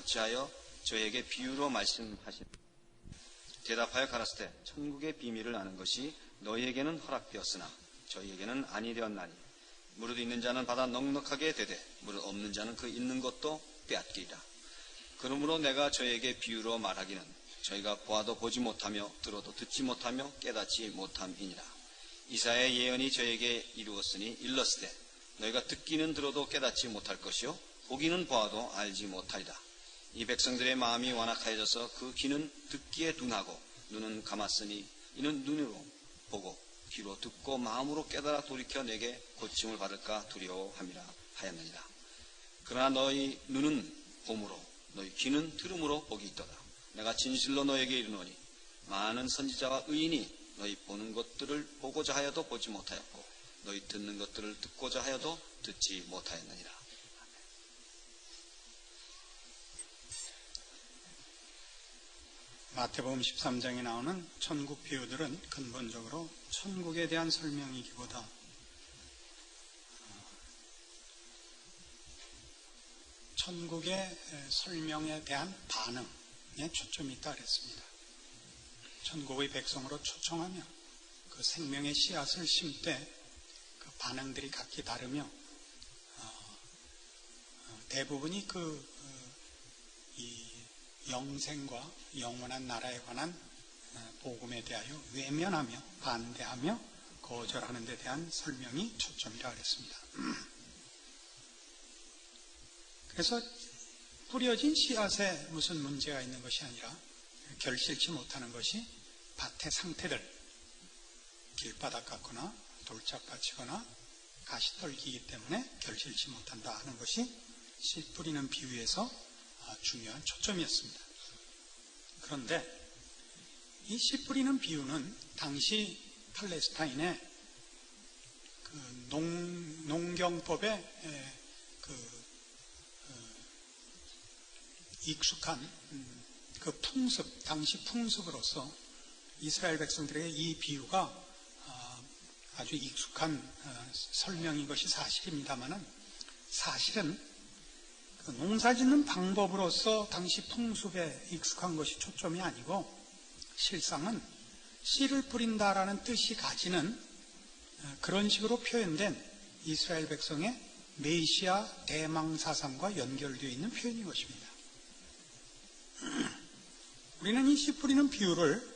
어찌하여 저에게 비유로 말씀하시나? 대답하여 가라사대 천국의 비밀을 아는 것이 너희에게는 허락되었으나 저희에게는 아니 되었나니 무릇 있는 자는 받아 넉넉하게 되되 무릇 없는 자는 그 있는 것도 빼앗기리라. 그러므로 내가 저에게 비유로 말하기는 저희가 보아도 보지 못하며 들어도 듣지 못하며 깨닫지 못함이니라. 이사야의 예언이 저에게 이루었으니 일렀으되 너희가 듣기는 들어도 깨닫지 못할 것이요 보기는 보아도 알지 못하리라. 이 백성들의 마음이 완악하여져서 그 귀는 듣기에 둔하고 눈은 감았으니 이는 눈으로 보고 귀로 듣고 마음으로 깨달아 돌이켜 내게 고침을 받을까 두려워함이라 하였느니라. 그러나 너희 눈은 봄으로 너희 귀는 들음으로 복이 있도다. 내가 진실로 너에게 이르노니 많은 선지자와 의인이 너희 보는 것들을 보고자 하여도 보지 못하였고 너희 듣는 것들을 듣고자 하여도 듣지 못하였느니라. 마태복음 13장에 나오는 천국 비유들은 근본적으로 천국에 대한 설명이기보다 천국의 설명에 대한 반응에 초점이 있다 그랬습니다. 천국의 백성으로 초청하며 그 생명의 씨앗을 심되 그 반응들이 각기 다르며 대부분이 이 영생과 영원한 나라에 관한 복음에 대하여 외면하며 반대하며 거절하는 데 대한 설명이 초점이라 그랬습니다. 그래서 뿌려진 씨앗에 무슨 문제가 있는 것이 아니라 결실치 못하는 것이 밭의 상태들, 길바닥 같거나 돌짝밭이거나 가시떨기이기 때문에 결실치 못한다 하는 것이 씨 뿌리는 비유에서 중요한 초점이었습니다. 그런데 이 씨 뿌리는 비유는 당시 팔레스타인의 그 농경법에 익숙한 그 풍습, 당시 풍습으로서 이스라엘 백성들에게 이 비유가 아주 익숙한 설명인 것이 사실입니다만은 사실은 그 농사짓는 방법으로서 당시 풍습에 익숙한 것이 초점이 아니고 실상은 씨를 뿌린다라는 뜻이 가지는 그런 식으로 표현된 이스라엘 백성의 메시아 대망 사상과 연결되어 있는 표현인 것입니다. 우리는 이 씨 뿌리는 비유를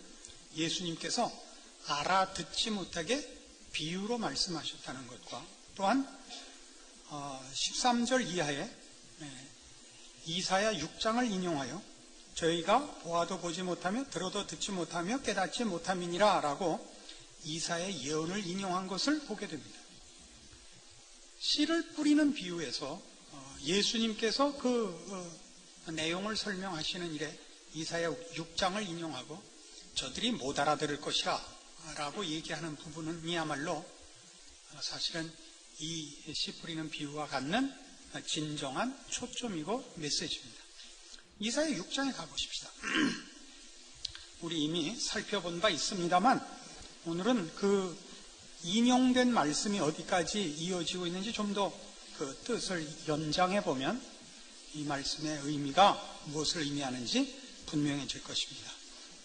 예수님께서 알아듣지 못하게 비유로 말씀하셨다는 것과 또한 13절 이하에 이사야 6장을 인용하여 저희가 보아도 보지 못하며 들어도 듣지 못하며 깨닫지 못함이니라 라고 이사야의 예언을 인용한 것을 보게 됩니다. 씨를 뿌리는 비유에서 예수님께서 그 내용을 설명하시는 일에 이사야 6장을 인용하고 저들이 못 알아들을 것이라 라고 얘기하는 부분은이야말로 사실은 이 씨 뿌리는 비유와 갖는 진정한 초점이고 메시지입니다. 이사야 6장에 가보십시다. 우리 이미 살펴본 바 있습니다만 오늘은 그 인용된 말씀이 어디까지 이어지고 있는지 좀 더 그 뜻을 연장해 보면 이 말씀의 의미가 무엇을 의미하는지 분명해질 것입니다.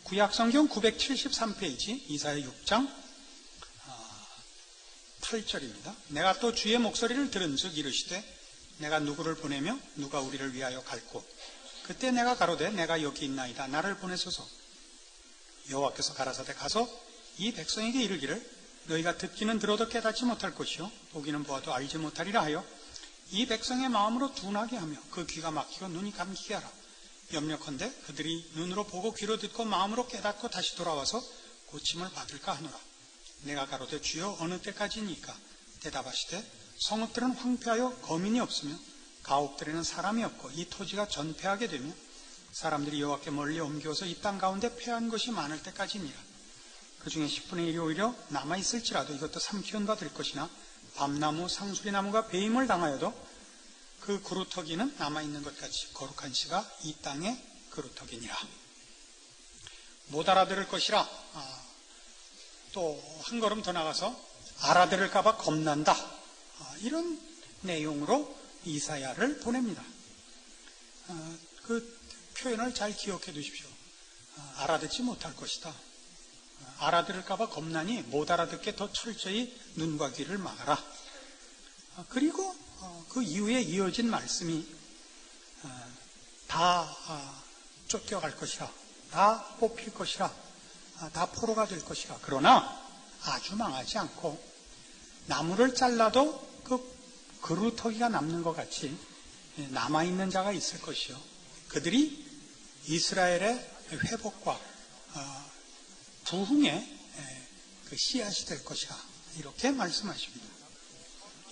구약성경 973페이지 이사야 6장 8절입니다. 내가 또 주의 목소리를 들은즉 이르시되 내가 누구를 보내며 누가 우리를 위하여 갈고 그때 내가 가로되 내가 여기 있나이다 나를 보내소서. 여호와께서 가라사대 가서 이 백성에게 이르기를 너희가 듣기는 들어도 깨닫지 못할 것이요 보기는 보아도 알지 못하리라 하여 이 백성의 마음으로 둔하게 하며 그 귀가 막히고 눈이 감기게 하라. 염려컨대 그들이 눈으로 보고 귀로 듣고 마음으로 깨닫고 다시 돌아와서 고침을 받을까 하노라. 내가 가로되 주여 어느 때까지니까 대답하시되 성읍들은 황폐하여 거민이 없으며 가옥들에는 사람이 없고 이 토지가 전폐하게 되며 사람들이 여호와께 멀리 옮겨서 이 땅 가운데 패한 것이 많을 때까지니라. 그 중에 10분의 1이 오히려 남아있을지라도 이것도 삼키운 바 될 것이나 밤나무 상수리나무가 배임을 당하여도 그 그루터기는 남아있는 것 같이 거룩한 씨가 이 땅의 그루터기니라. 못 알아들을 것이라. 또 한 걸음 더 나가서 알아들을까봐 겁난다. 이런 내용으로 이사야를 보냅니다. 그 표현을 잘 기억해 두십시오. 알아듣지 못할 것이다. 알아들을까봐 겁나니 못 알아듣게 더 철저히 눈과 귀를 막아라. 그리고 그 이후에 이어진 말씀이 다 쫓겨갈 것이라, 다 뽑힐 것이라, 다 포로가 될 것이라. 그러나 아주 망하지 않고 나무를 잘라도 그 그루터기가 남는 것 같이 남아있는 자가 있을 것이요. 그들이 이스라엘의 회복과 부흥의 그 씨앗이 될 것이라. 이렇게 말씀하십니다.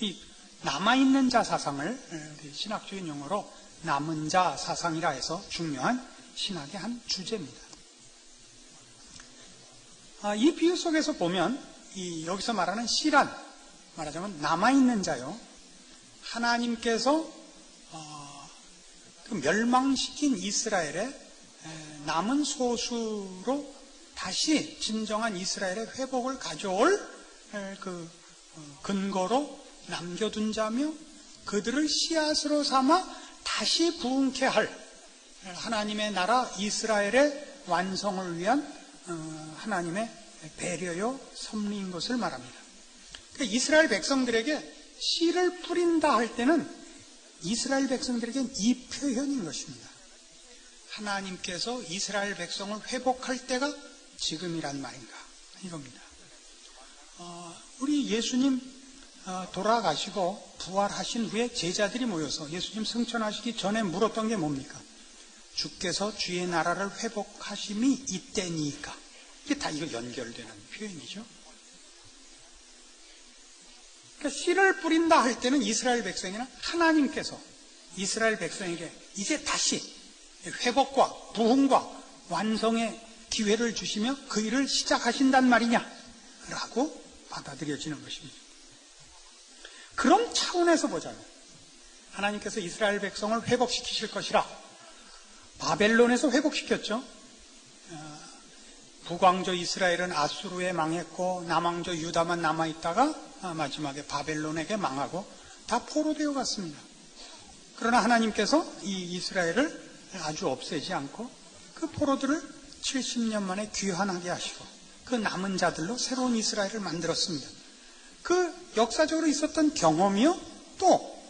이 남아있는 자 사상을 신학적인 용어로 남은 자 사상이라 해서 중요한 신학의 한 주제입니다. 이 비유 속에서 보면 여기서 말하는 씨란, 말하자면 남아있는 자요. 하나님께서 그 멸망시킨 이스라엘의 남은 소수로 다시 진정한 이스라엘의 회복을 가져올 그 근거로 남겨둔 자며, 그들을 씨앗으로 삼아 다시 부흥케 할 하나님의 나라 이스라엘의 완성을 위한 하나님의 배려요 섭리인 것을 말합니다. 그러니까 이스라엘 백성들에게 씨를 뿌린다 할 때는 이스라엘 백성들에게는 이 표현인 것입니다. 하나님께서 이스라엘 백성을 회복할 때가 지금이란 말인가, 이겁니다. 우리 예수님 돌아가시고 부활하신 후에 제자들이 모여서 예수님 승천하시기 전에 물었던 게 뭡니까? 주께서 주의 나라를 회복하심이 이때니까. 이게 다 이거 연결되는 표현이죠. 그러니까 씨를 뿌린다 할 때는 이스라엘 백성이나 하나님께서 이스라엘 백성에게 이제 다시 회복과 부흥과 완성의 기회를 주시며 그 일을 시작하신단 말이냐라고 받아들여지는 것입니다. 그런 차원에서 보자면 하나님께서 이스라엘 백성을 회복시키실 것이라. 바벨론에서 회복시켰죠. 북왕조 이스라엘은 아수르에 망했고 남왕조 유다만 남아있다가 마지막에 바벨론에게 망하고 다 포로되어 갔습니다. 그러나 하나님께서 이 이스라엘을 아주 없애지 않고 그 포로들을 70년 만에 귀환하게 하시고 그 남은 자들로 새로운 이스라엘을 만들었습니다. 그 역사적으로 있었던 경험이요, 또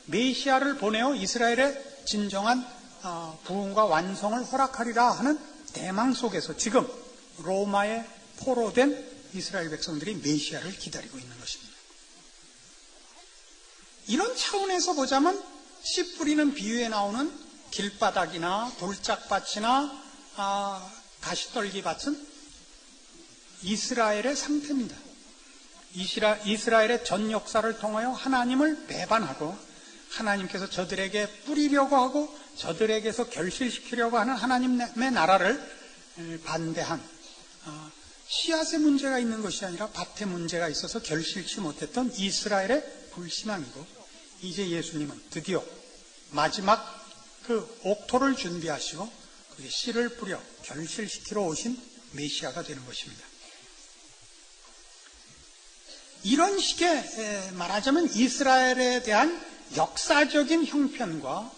메시아를 보내어 이스라엘의 진정한 부흥과 완성을 허락하리라 하는 대망 속에서 지금 로마에 포로된 이스라엘 백성들이 메시아를 기다리고 있는 것입니다. 이런 차원에서 보자면 씨 뿌리는 비유에 나오는 길바닥이나 돌짝밭이나 가시떨기밭은 이스라엘의 상태입니다. 이스라엘의 전 역사를 통하여 하나님을 배반하고 하나님께서 저들에게 뿌리려고 하고 저들에게서 결실시키려고 하는 하나님의 나라를 반대한 씨앗의 문제가 있는 것이 아니라 밭의 문제가 있어서 결실치 못했던 이스라엘의 불신앙이고, 이제 예수님은 드디어 마지막 그 옥토를 준비하시고 그게 씨를 뿌려 결실시키러 오신 메시아가 되는 것입니다. 이런 식의 말하자면 이스라엘에 대한 역사적인 형편과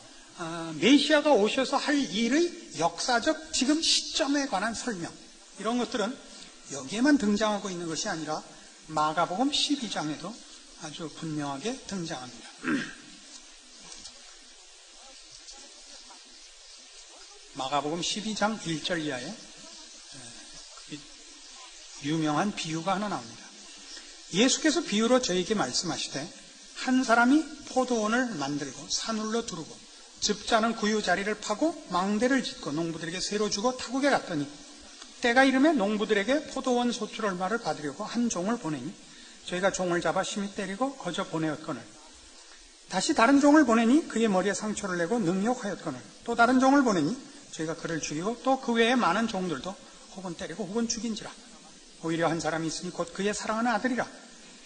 메시아가 오셔서 할 일의 역사적 지금 시점에 관한 설명, 이런 것들은 여기에만 등장하고 있는 것이 아니라 마가복음 12장에도 아주 분명하게 등장합니다. 마가복음 12장 1절 이하에 유명한 비유가 하나 나옵니다. 예수께서 비유로 저에게 말씀하시되, 한 사람이 포도원을 만들고 산울로 두르고 즙자는 구유 자리를 파고 망대를 짓고 농부들에게 세로 주고 타국에 갔더니, 때가 이르매 농부들에게 포도원 소출 얼마를 받으려고 한 종을 보내니 저희가 종을 잡아 심히 때리고 거저 보내었거늘, 다시 다른 종을 보내니 그의 머리에 상처를 내고 능욕하였거늘, 또 다른 종을 보내니 저희가 그를 죽이고 또 그 외에 많은 종들도 혹은 때리고 혹은 죽인지라. 오히려 한 사람이 있으니 곧 그의 사랑하는 아들이라.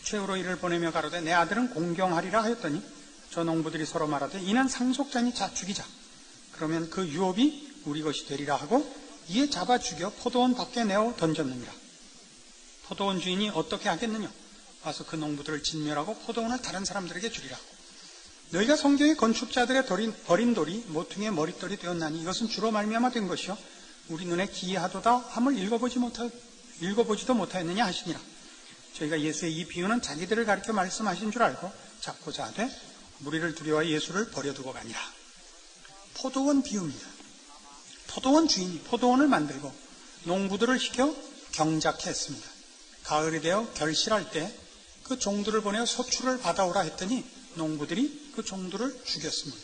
최후로 이를 보내며 가로되 내 아들은 공경하리라 하였더니, 저 농부들이 서로 말하되 이는 상속자니 자 죽이자. 그러면 그 유업이 우리 것이 되리라 하고 이에 잡아 죽여 포도원 밖에 내어 던졌느니라. 포도원 주인이 어떻게 하겠느냐? 와서 그 농부들을 진멸하고 포도원을 다른 사람들에게 주리라. 너희가 성경의 건축자들의 버린 돌이 모퉁이의 머릿돌이 되었나니 이것은 주로 말미암아 된 것이요 우리 눈에 기이하도다 함을 읽어보지도 못하였느냐 하시니라. 저희가 예수의 이 비유는 자기들을 가리켜 말씀하신 줄 알고 잡고자 하되 무리를 두려워 예수를 버려두고 가니라. 포도원 비유입니다. 포도원 주인이 포도원을 만들고 농부들을 시켜 경작케 했습니다. 가을이 되어 결실할 때 그 종들을 보내어 소출을 받아오라 했더니 농부들이 그 종들을 죽였습니다.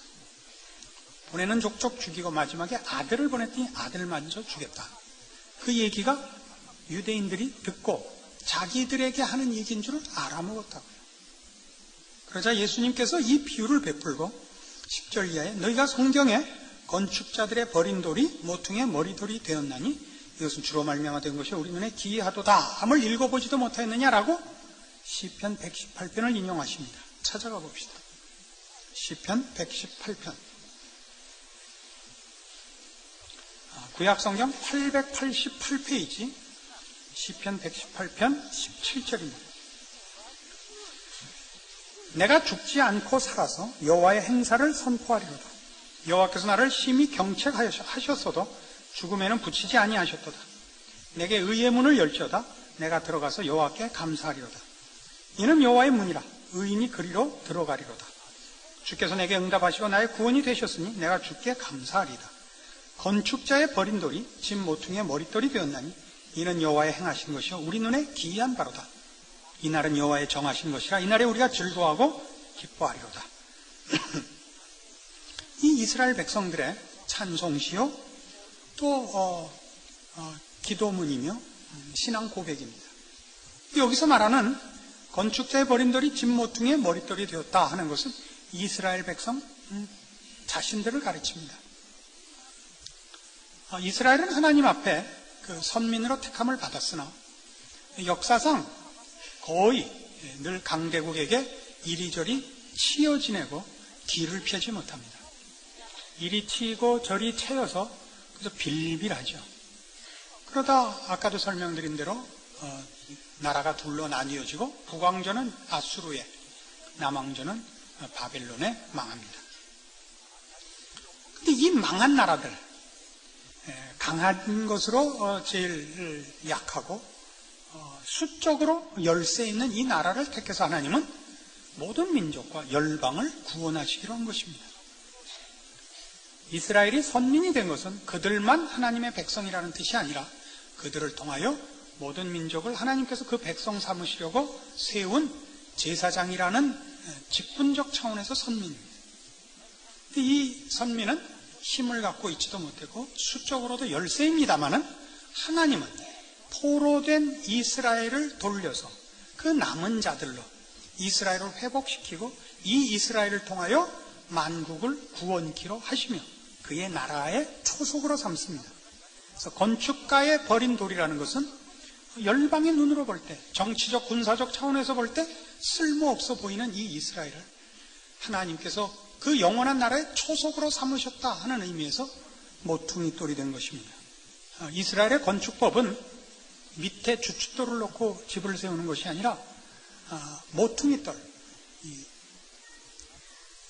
보내는 족족 죽이고 마지막에 아들을 보냈더니 아들마저 죽였다. 그 얘기가 유대인들이 듣고 자기들에게 하는 얘기인 줄 알아먹었다고요. 그러자 예수님께서 이 비유를 베풀고 10절 이하에 너희가 성경에 건축자들의 버린 돌이 모퉁이의 머리돌이 되었나니 이것은 주로 말미암아 된 것이 우리 눈에 기이하도다 함을 읽어보지도 못하였느냐라고 시편 118편을 인용하십니다. 찾아가 봅시다. 시편 118편 구약성경 888페이지 시편 118편 17절입니다. 내가 죽지 않고 살아서 여호와의 행사를 선포하리로다. 여호와께서 나를 심히 경책하셨어도 죽음에는 붙이지 아니하셨도다. 내게 의의 문을 열지어다. 내가 들어가서 여호와께 감사하리로다. 이는 여호와의 문이라 의인이 그리로 들어가리로다. 주께서 내게 응답하시고 나의 구원이 되셨으니 내가 주께 감사하리다. 건축자의 버린 돌이 집 모퉁이의 머릿돌이 되었나니 이는 여호와의 행하신 것이요 우리 눈에 기이한 바로다. 이날은 여호와의 정하신 것이라 이날에 우리가 즐거워하고 기뻐하리로다. 이 이스라엘 백성들의 찬송시요 또 기도문이며 신앙 고백입니다. 여기서 말하는 건축자의 버린 돌이 집 모퉁이의 머릿돌이 되었다 하는 것은 이스라엘 백성 자신들을 가르칩니다. 이스라엘은 하나님 앞에 그 선민으로 택함을 받았으나 역사상 거의 늘 강대국에게 이리저리 치여 지내고 뒤를 펴지 못합니다. 이리 치고 저리 채여서 그래서 빌빌하죠. 그러다 아까도 설명드린 대로 나라가 둘로 나뉘어지고 북왕조는 아수르에, 남왕조는 바벨론에 망합니다. 근데 이 망한 나라들, 강한 것으로 제일 약하고 수적으로 열세 있는 이 나라를 택해서 하나님은 모든 민족과 열방을 구원하시기로 한 것입니다. 이스라엘이 선민이 된 것은 그들만 하나님의 백성이라는 뜻이 아니라 그들을 통하여 모든 민족을 하나님께서 그 백성 삼으시려고 세운 제사장이라는 직분적 차원에서 선민입니다. 이 선민은 힘을 갖고 있지도 못하고 수적으로도 열세입니다마는 하나님은 포로된 이스라엘을 돌려서 그 남은 자들로 이스라엘을 회복시키고 이 이스라엘을 통하여 만국을 구원키로 하시며 그의 나라의 초속으로 삼습니다. 그래서 건축가의 버린 돌이라는 것은 열방의 눈으로 볼 때, 정치적 군사적 차원에서 볼 때 쓸모없어 보이는 이 이스라엘을 하나님께서 그 영원한 나라의 초속으로 삼으셨다 하는 의미에서 모퉁이 돌이 된 것입니다. 이스라엘의 건축법은 밑에 주춧돌을 놓고 집을 세우는 것이 아니라 모퉁이 돌,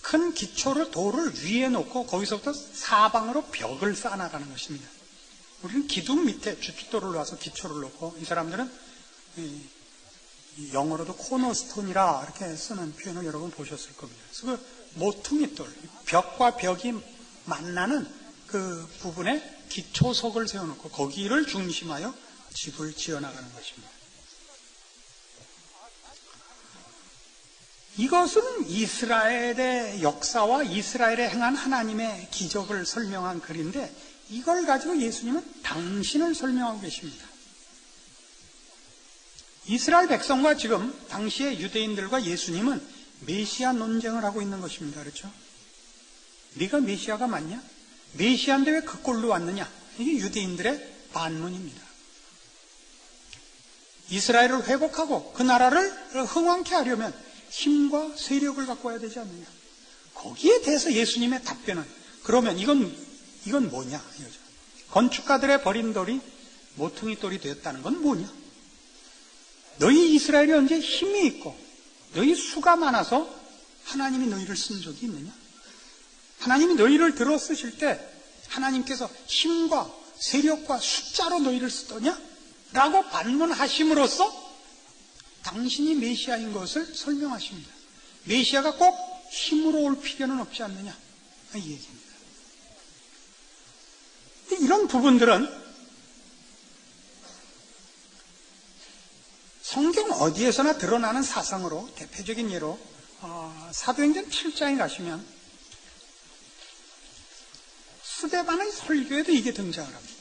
큰 기초를 돌을 위에 놓고 거기서부터 사방으로 벽을 쌓아나가는 것입니다. 우리는 기둥 밑에 주춧돌을 놔서 기초를 놓고 이 사람들은 영어로도 코너스톤이라 이렇게 쓰는 표현을 여러 번 보셨을 겁니다. 그래서 그 모퉁이돌, 벽과 벽이 만나는 그 부분에 기초석을 세워놓고 거기를 중심하여 집을 지어나가는 것입니다. 이것은 이스라엘의 역사와 이스라엘에 행한 하나님의 기적을 설명한 글인데 이걸 가지고 예수님은 당신을 설명하고 계십니다. 이스라엘 백성과 지금 당시의 유대인들과 예수님은 메시아 논쟁을 하고 있는 것입니다. 그렇죠? 네가 메시아가 맞냐? 메시아인데 왜 그 꼴로 왔느냐? 이게 유대인들의 반문입니다. 이스라엘을 회복하고 그 나라를 흥왕케 하려면 힘과 세력을 갖고 와야 되지 않느냐? 거기에 대해서 예수님의 답변은 그러면 이건 뭐냐? 이거죠. 건축가들의 버린 돌이 모퉁이 돌이 되었다는 건 뭐냐? 너희 이스라엘이 언제 힘이 있고 너희 수가 많아서 하나님이 너희를 쓴 적이 있느냐? 하나님이 너희를 들어 쓰실 때 하나님께서 힘과 세력과 숫자로 너희를 쓰더냐? 라고 반문하심으로써 당신이 메시아인 것을 설명하십니다. 메시아가 꼭 힘으로 올 필요는 없지 않느냐? 이 얘기입니다. 이런 부분들은 성경 어디에서나 드러나는 사상으로 대표적인 예로 사도행전 7장에 가시면 스데반의 설교에도 이게 등장을 합니다.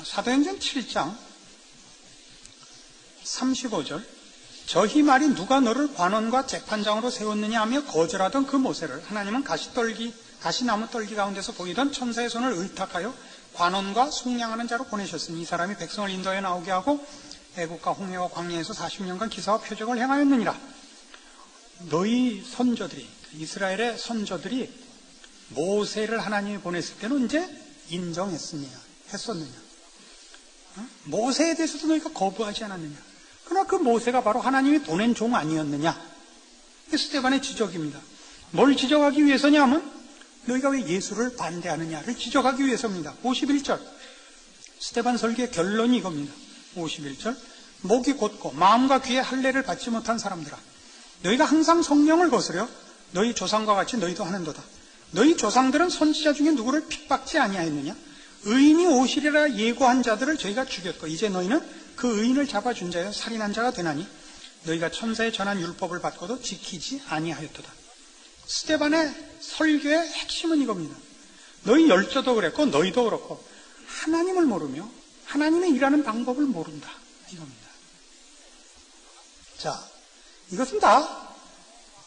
사도행전 7장 35절 저희 말이 누가 너를 관원과 재판장으로 세웠느냐 하며 거절하던 그 모세를 하나님은 가시나무 떨기 가운데서 보이던 천사의 손을 의탁하여 관원과 속량하는 자로 보내셨으니 이 사람이 백성을 인도에 나오게 하고 애국과 홍해와 광야에서 40년간 기사와 표적을 행하였느니라. 너희 선조들이 이스라엘의 선조들이 모세를 하나님이 보냈을 때는 언제 했었느냐? 모세에 대해서도 너희가 거부하지 않았느냐? 그러나 그 모세가 바로 하나님이 보낸 종 아니었느냐? 스데반의 지적입니다. 뭘 지적하기 위해서냐 하면 너희가 왜 예수를 반대하느냐를 지적하기 위해서입니다. 51절 스데반 설교의 결론이 이겁니다. 51절 목이 곧고 마음과 귀에 할례를 받지 못한 사람들아 너희가 항상 성령을 거스려 너희 조상과 같이 너희도 하는도다. 너희 조상들은 선지자 중에 누구를 핍박지 아니하였느냐? 의인이 오시리라 예고한 자들을 저희가 죽였고 이제 너희는 그 의인을 잡아준 자여 살인한 자가 되나니 너희가 천사에 전한 율법을 받고도 지키지 아니하였도다. 스데반의 설교의 핵심은 이겁니다. 너희 열조도 그랬고 너희도 그렇고 하나님을 모르며 하나님의 일하는 방법을 모른다. 이겁니다. 자, 이것은 다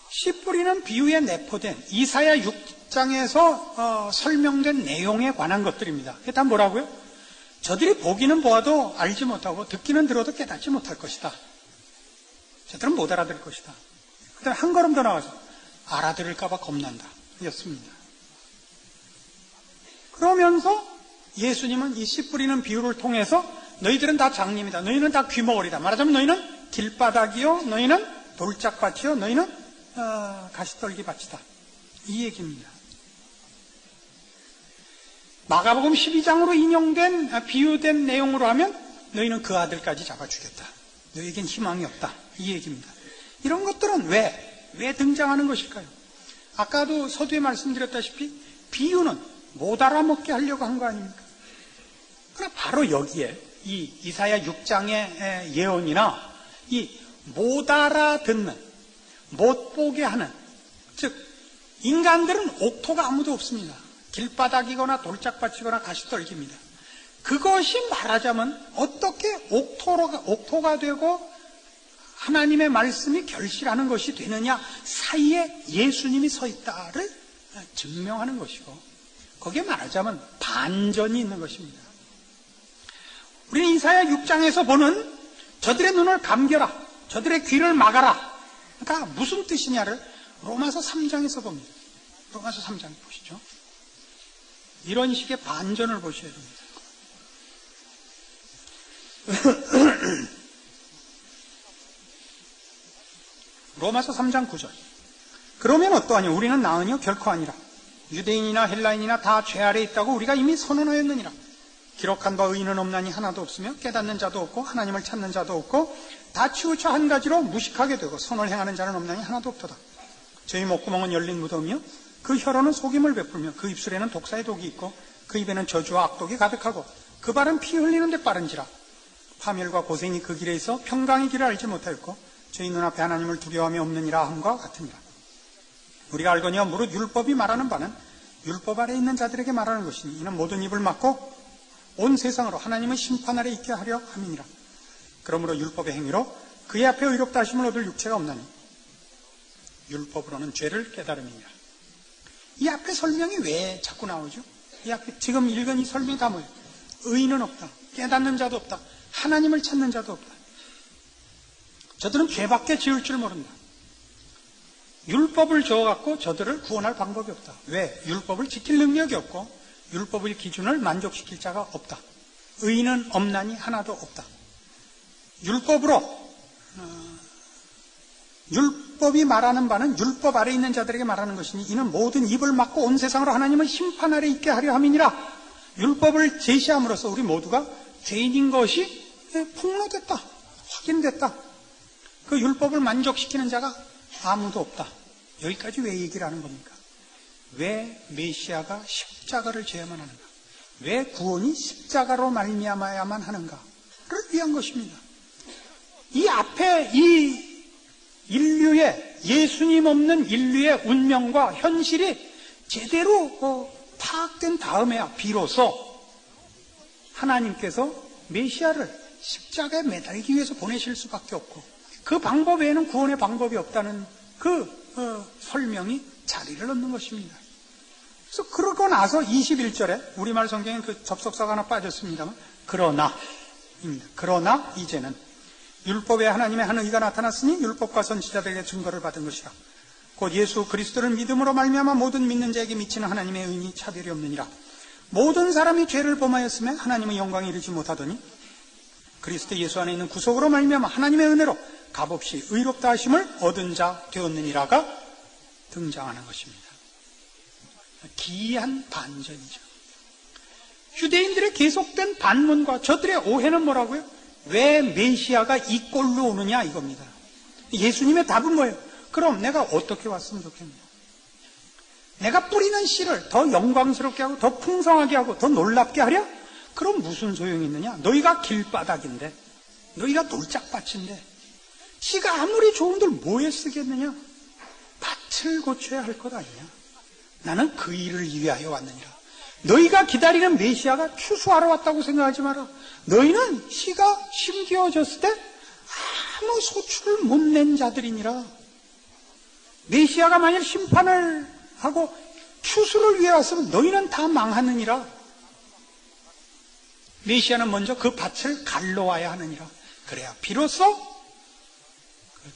씨 뿌리는 비유에 내포된 이사야 6장에서 설명된 내용에 관한 것들입니다. 그게 다 뭐라고요? 저들이 보기는 보아도 알지 못하고 듣기는 들어도 깨닫지 못할 것이다. 저들은 못 알아들을 것이다. 그다음에 한 걸음 더 나가서 알아들을까 봐 겁난다. 였습니다. 그러면서 예수님은 이 씨 뿌리는 비유를 통해서 너희들은 다 장님이다. 너희는 다 귀머거리다. 말하자면 너희는 길바닥이요. 너희는 돌짝밭이요. 너희는 가시떨기 밭이다. 이 얘기입니다. 마가복음 12장으로 인용된 비유된 내용으로 하면 너희는 그 아들까지 잡아 죽였다. 너희에겐 희망이 없다. 이 얘기입니다. 이런 것들은 왜 등장하는 것일까요? 아까도 서두에 말씀드렸다시피 비유는 못 알아먹게 하려고 한 거 아닙니까? 그러나 바로 여기에 이 이사야 6장의 예언이나 이 못 알아듣는 못 보게 하는 즉 인간들은 옥토가 아무도 없습니다. 길바닥이거나 돌짝밭이거나 가시떨기입니다. 그것이 말하자면 어떻게 옥토가 되고 하나님의 말씀이 결실하는 것이 되느냐 사이에 예수님이 서 있다를 증명하는 것이고 거기에 말하자면 반전이 있는 것입니다. 우리는 이사야 6장에서 보는 저들의 눈을 감겨라, 저들의 귀를 막아라. 그러니까 무슨 뜻이냐를 로마서 3장에서 봅니다. 로마서 3장 보시죠. 이런 식의 반전을 보셔야 됩니다. 로마서 3장 9절. 그러면 어떠하냐? 우리는 나으냐? 결코 아니라. 유대인이나 헬라인이나 다 죄 아래 있다고 우리가 이미 선언하였느니라. 기록한 바 의인은 없나니 하나도 없으며 깨닫는 자도 없고 하나님을 찾는 자도 없고 다 치우쳐 한 가지로 무식하게 되고 선을 행하는 자는 없나니 하나도 없도다. 저희 목구멍은 열린 무덤이요 그 혀로는 속임을 베풀며 그 입술에는 독사의 독이 있고 그 입에는 저주와 악독이 가득하고 그 발은 피 흘리는 데 빠른지라. 파멸과 고생이 그 길에 있어 평강의 길을 알지 못하였고 저희 눈앞에 하나님을 두려워함이 없느니라 함과 같으니라. 우리가 알거니와 무릇 율법이 말하는 바는 율법 아래 있는 자들에게 말하는 것이니 이는 모든 입을 막고 온 세상으로 하나님의 심판 아래 있게 하려 함이니라. 그러므로 율법의 행위로 그의 앞에 의롭다 하심을 얻을 육체가 없나니 율법으로는 죄를 깨달음이니라. 이 앞에 설명이 왜 자꾸 나오죠? 이 앞에 지금 읽은 이 설명이 다 뭐예요? 의인은 없다, 깨닫는 자도 없다, 하나님을 찾는 자도 없다. 저들은 죄밖에 지을 줄 모른다. 율법을 줘갖고 저들을 구원할 방법이 없다. 왜? 율법을 지킬 능력이 없고 율법의 기준을 만족시킬 자가 없다. 의인은 없나니 하나도 없다. 율법이 말하는 바는 율법 아래 있는 자들에게 말하는 것이니 이는 모든 입을 막고 온 세상으로 하나님의 심판 아래 있게 하려 함이니라. 율법을 제시함으로써 우리 모두가 죄인인 것이 폭로됐다. 확인됐다. 그 율법을 만족시키는 자가 아무도 없다. 여기까지 왜 얘기를 하는 겁니까? 왜 메시아가 십자가를 져야만 하는가? 왜 구원이 십자가로 말미암아야만 하는가를 위한 것입니다. 이 앞에 이 인류의, 예수님 없는 인류의 운명과 현실이 제대로 파악된 다음에야 비로소 하나님께서 메시아를 십자가에 매달기 위해서 보내실 수밖에 없고, 그 방법 외에는 구원의 방법이 없다는 그 설명이 자리를 얻는 것입니다. 그래서 그러고 나서 21절에 우리말 성경에 그 접속사가 하나 빠졌습니다만, 그러나입니다. 그러나 이제는 율법에 하나님의 한 의가 나타났으니 율법과 선지자들에게 증거를 받은 것이라. 곧 예수 그리스도를 믿음으로 말미암아 모든 믿는 자에게 미치는 하나님의 의인이 차별이 없느니라. 모든 사람이 죄를 범하였으며 하나님의 영광에 이르지 못하더니 그리스도 예수 안에 있는 구속으로 말미암아 하나님의 은혜로 값없이 의롭다 하심을 얻은 자 되었느니라가 등장하는 것입니다. 기이한 반전이죠. 유대인들의 계속된 반문과 저들의 오해는 뭐라고요? 왜 메시아가 이 꼴로 오느냐 이겁니다. 예수님의 답은 뭐예요? 그럼 내가 어떻게 왔으면 좋겠냐? 내가 뿌리는 씨를 더 영광스럽게 하고 더 풍성하게 하고 더 놀랍게 하랴? 그럼 무슨 소용이 있느냐? 너희가 길바닥인데, 너희가 놀짝밭인데 씨가 아무리 좋은들 뭐에 쓰겠느냐? 밭을 고쳐야 할 것 아니냐? 나는 그 일을 위하여 왔느니라. 너희가 기다리는 메시아가 추수하러 왔다고 생각하지 마라. 너희는 씨가 심겨졌을 때 아무 소출을 못 낸 자들이니라. 메시아가 만약 심판을 하고 추수를 위해 왔으면 너희는 다 망하느니라. 메시아는 먼저 그 밭을 갈러와야 하느니라. 그래야 비로소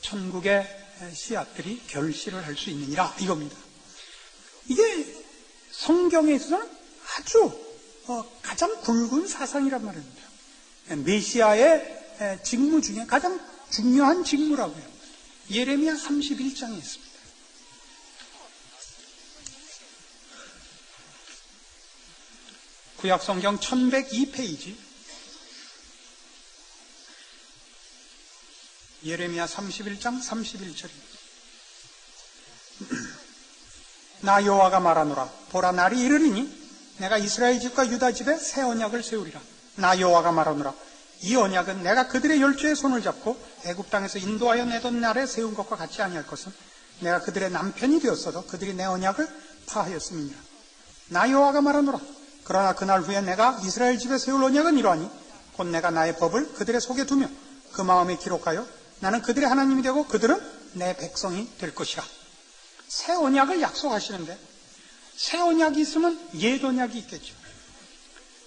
천국의 씨앗들이 결실을 할 수 있느니라 이겁니다. 이게 성경에 있어서는 아주 가장 굵은 사상이란 말입니다. 메시아의 직무 중에 가장 중요한 직무라고요. 예레미야 31장에 있습니다. 구약성경 1102페이지 예레미야 31장 31절입니다. 나 여호와가 말하노라. 보라, 날이 이르리니 내가 이스라엘 집과 유다 집에 새 언약을 세우리라. 나 여호와가 말하노라. 이 언약은 내가 그들의 열조의 손을 잡고 애굽 땅에서 인도하여 내던 날에 세운 것과 같이 아니할 것은 내가 그들의 남편이 되었어도 그들이 내 언약을 파하였음이니라. 나 여호와가 말하노라. 그러나 그날 후에 내가 이스라엘 집에 세울 언약은 이러하니 곧 내가 나의 법을 그들의 속에 두며 그 마음에 기록하여 나는 그들의 하나님이 되고 그들은 내 백성이 될 것이라. 새 언약을 약속하시는데 새 언약이 있으면 옛 언약이 있겠죠.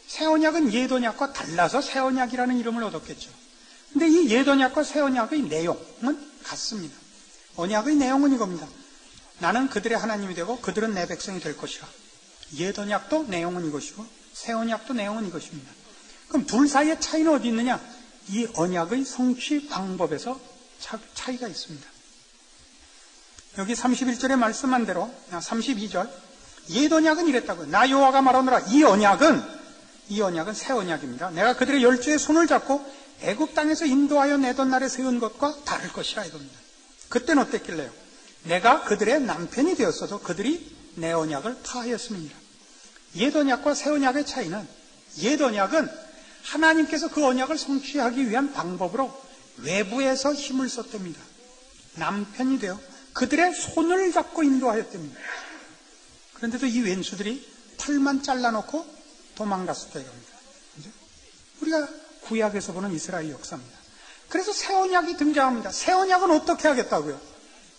새 언약은 옛 언약과 달라서 새 언약이라는 이름을 얻었겠죠. 근데 이 옛 언약과 새 언약의 내용은 같습니다. 언약의 내용은 이겁니다. 나는 그들의 하나님이 되고 그들은 내 백성이 될 것이라. 옛 언약도 내용은 이것이고 새 언약도 내용은 이것입니다. 그럼 둘 사이의 차이는 어디 있느냐? 이 언약의 성취 방법에서 차이가 있습니다. 여기 31절에 말씀한 대로 32절 옛 언약은 이랬다고요. 나 여호와가 말하노라. 이 언약은 새 언약입니다. 내가 그들의 열조의 손을 잡고 애굽 땅에서 인도하여 내던 날에 세운 것과 다를 것이라 이겁니다. 그때는 어땠길래요? 내가 그들의 남편이 되었어도 그들이 내 언약을 파하였음이니라. 옛 언약과 새 언약의 차이는 옛 언약은 하나님께서 그 언약을 성취하기 위한 방법으로 외부에서 힘을 썼답니다. 남편이 되어 그들의 손을 잡고 인도하였답니다. 그런데도 이 왼수들이 털만 잘라놓고 도망갔을 때 이겁니다. 우리가 구약에서 보는 이스라엘 역사입니다. 그래서 새 언약이 등장합니다. 새 언약은 어떻게 하겠다고요?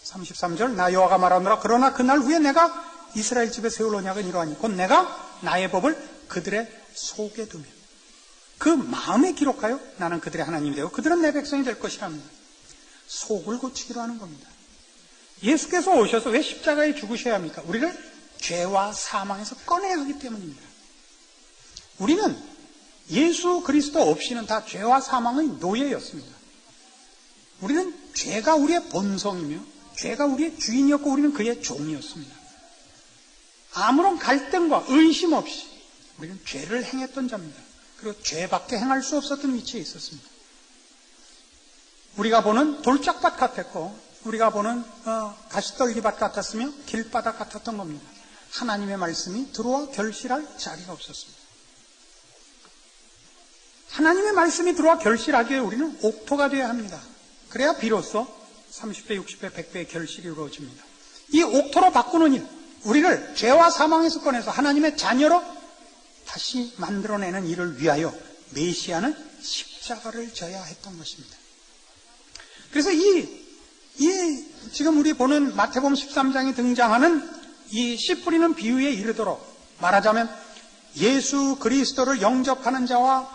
33절 나 여호와가 말하노라. 그러나 그날 후에 내가 이스라엘 집에 세울 언약은 이러하니 곧 내가 나의 법을 그들의 속에 두며 그 마음에 기록하여 나는 그들의 하나님이 되고 그들은 내 백성이 될 것이랍니다. 속을 고치기로 하는 겁니다. 예수께서 오셔서 왜 십자가에 죽으셔야 합니까? 우리를 죄와 사망에서 꺼내야 하기 때문입니다. 우리는 예수 그리스도 없이는 다 죄와 사망의 노예였습니다. 우리는 죄가 우리의 본성이며 죄가 우리의 주인이었고 우리는 그의 종이었습니다. 아무런 갈등과 의심 없이 우리는 죄를 행했던 자입니다. 그리고 죄밖에 행할 수 없었던 위치에 있었습니다. 우리가 보는 돌짝밭 같았고 우리가 보는 가시떨기밭 같았으며 길바닥 같았던 겁니다. 하나님의 말씀이 들어와 결실할 자리가 없었습니다. 하나님의 말씀이 들어와 결실하기 위해 우리는 옥토가 되어야 합니다. 그래야 비로소 30배, 60배, 100배의 결실이 이루어집니다. 이 옥토로 바꾸는 일, 우리를 죄와 사망에서 꺼내서 하나님의 자녀로 다시 만들어내는 일을 위하여 메시아는 십자가를 져야 했던 것입니다. 그래서 지금 우리 보는 마태복음 13장에 등장하는 이 씨 뿌리는 비유에 이르도록 말하자면 예수 그리스도를 영접하는 자와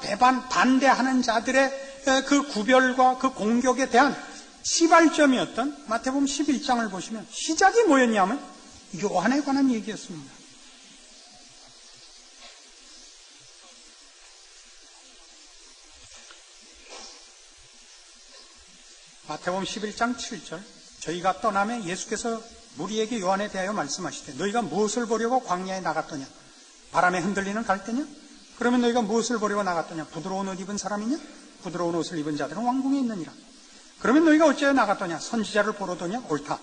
반대하는 자들의 그 구별과 그 공격에 대한 시발점이었던 마태복음 11장을 보시면 시작이 뭐였냐면 요한에 관한 얘기였습니다. 마태복음 11장 7절 저희가 떠나며 예수께서 무리에게 요한에 대하여 말씀하시되 너희가 무엇을 보려고 광야에 나갔더냐? 바람에 흔들리는 갈대냐? 그러면 너희가 무엇을 보려고 나갔더냐? 부드러운 옷 입은 사람이냐? 부드러운 옷을 입은 자들은 왕궁에 있느니라. 그러면 너희가 어찌하여 나갔더냐? 선지자를 보러더냐? 옳다.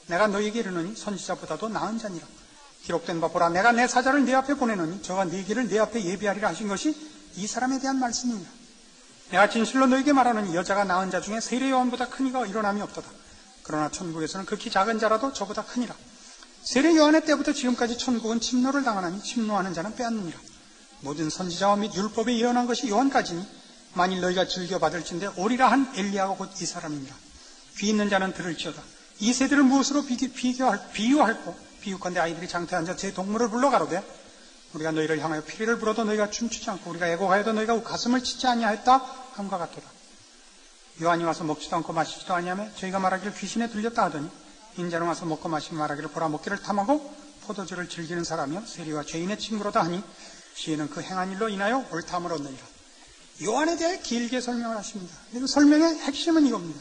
내가 너희에게 이르노니 선지자보다도 나은 자니라. 기록된 바 보라 내가 내 사자를 네 앞에 보내노니 저가 네 길을 네 앞에 예비하리라 하신 것이 이 사람에 대한 말씀이니라. 내가 진실로 너희에게 말하노니 여자가 낳은 자 중에 세례 요한보다 큰 이가 일어남이 없도다. 그러나 천국에서는 극히 작은 자라도 저보다 크니라. 세례 요한의 때부터 지금까지 천국은 침노를 당하나니 침노하는 자는 빼앗느니라. 모든 선지자와 및 율법에 예언한 것이 요한까지니 만일 너희가 즐겨받을진대 오리라 한 엘리야가 곧 이 사람이니라. 귀 있는 자는 들을지어다. 이 세대를 무엇으로 비유할꼬? 비유컨대 아이들이 장터에 앉아 제 동물을 불러 가로되 우리가 너희를 향하여 피리를 불어도 너희가 춤추지 않고 우리가 애곡하여도 너희가 가슴을 치지 아니하였다 함과 같도다. 요한이 와서 먹지도 않고 마시지도 아니하며 저희가 말하기를 귀신에 들렸다 하더니 인자는 와서 먹고 마시며 말하기를 보라 먹기를 탐하고 포도주를 즐기는 사람이여 세리와 죄인의 친구로다 하니 지혜는 그 행한 일로 인하여 옳다함을 얻느니라. 요한에 대해 길게 설명을 하십니다. 그리고 설명의 핵심은 이겁니다.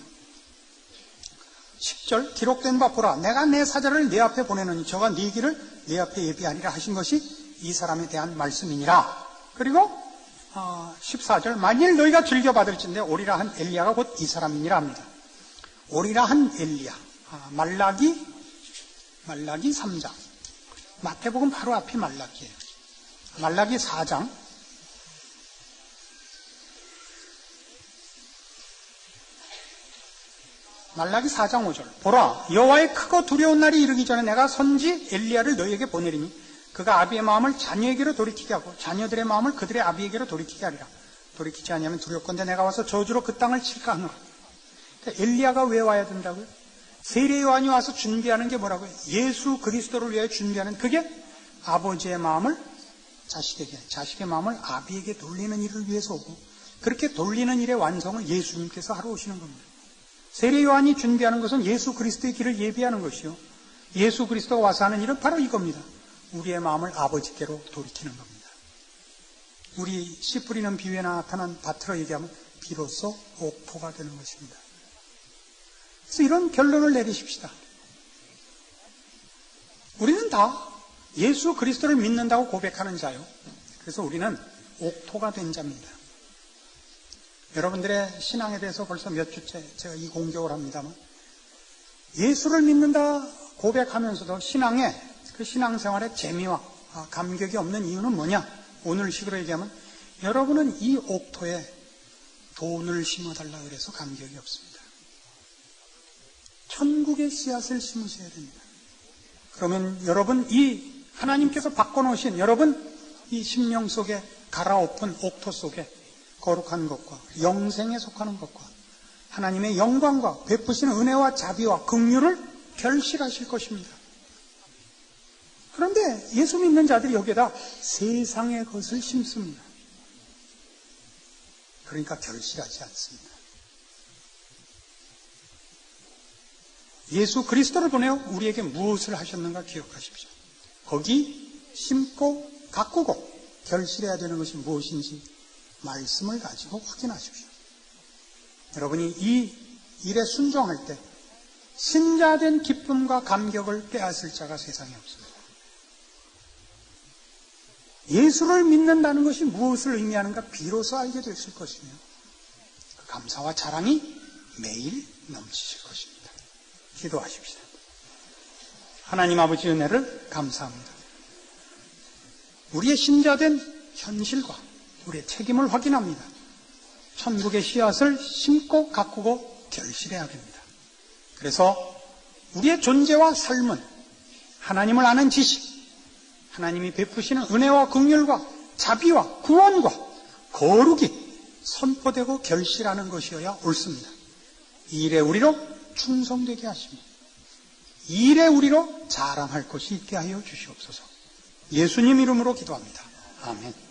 10절 기록된 바 보라 내가 내 사자를 네 앞에 보내노니 저가 네 길을 네 앞에 예비하리라 하신 것이 이 사람에 대한 말씀이니라. 그리고 14절 만일 너희가 즐겨받을진대 오리라 한 엘리야가 곧 이 사람이니라 합니다. 오리라 한 엘리야 말라기 3장 마태복음 바로 앞이 말라기예요. 말라기 4장 말라기 4장 5절 보라 여호와의 크고 두려운 날이 이르기 전에 내가 선지 엘리야를 너희에게 보내리니 그가 아비의 마음을 자녀에게로 돌이키게 하고 자녀들의 마음을 그들의 아비에게로 돌이키게 하리라. 돌이키지 아니하면 두렵건대 내가 와서 저주로 그 땅을 칠까 하노라. 그러니까 엘리야가 왜 와야 된다고요? 세례 요한이 와서 준비하는 게 뭐라고요? 예수 그리스도를 위해 준비하는 그게 아버지의 마음을 자식에게 자식의 마음을 아비에게 돌리는 일을 위해서 오고 그렇게 돌리는 일의 완성을 예수님께서 하러 오시는 겁니다. 세례 요한이 준비하는 것은 예수 그리스도의 길을 예비하는 것이요 예수 그리스도가 와서 하는 일은 바로 이겁니다. 우리의 마음을 아버지께로 돌이키는 겁니다. 우리 씨 뿌리는 비유에 나타난 밭으로 얘기하면 비로소 옥토가 되는 것입니다. 그래서 이런 결론을 내리십시다. 우리는 다 예수 그리스도를 믿는다고 고백하는 자요. 그래서 우리는 옥토가 된 자입니다. 여러분들의 신앙에 대해서 벌써 몇 주째 제가 이 공격을 합니다만 예수를 믿는다 고백하면서도 신앙에 그 신앙생활의 재미와 감격이 없는 이유는 뭐냐? 오늘 식으로 얘기하면 여러분은 이 옥토에 돈을 심어달라 그래서 감격이 없습니다. 천국의 씨앗을 심으셔야 됩니다. 그러면 여러분 이 하나님께서 바꿔놓으신 여러분 이 심령 속에 갈아엎은 옥토 속에 거룩한 것과 영생에 속하는 것과 하나님의 영광과 베푸시는 은혜와 자비와 긍휼을 결실하실 것입니다. 그런데 예수 믿는 자들이 여기에다 세상의 것을 심습니다. 그러니까 결실하지 않습니다. 예수 그리스도를 보내어 우리에게 무엇을 하셨는가 기억하십시오. 거기 심고 가꾸고 결실해야 되는 것이 무엇인지 말씀을 가지고 확인하십시오. 여러분이 이 일에 순종할 때 신자된 기쁨과 감격을 빼앗을 자가 세상에 없습니다. 예수를 믿는다는 것이 무엇을 의미하는가 비로소 알게 됐을 것이며 그 감사와 자랑이 매일 넘치실 것입니다. 기도하십시다. 하나님 아버지 은혜를 감사합니다. 우리의 신자된 현실과 우리의 책임을 확인합니다. 천국의 씨앗을 심고 가꾸고 결실해야 됩니다. 그래서 우리의 존재와 삶은 하나님을 아는 지식, 하나님이 베푸시는 은혜와 긍휼과 자비와 구원과 거룩이 선포되고 결실하는 것이어야 옳습니다. 이 일에 우리로 충성되게 하시며 이 일에 우리로 자랑할 것이 있게 하여 주시옵소서. 예수님 이름으로 기도합니다. 아멘.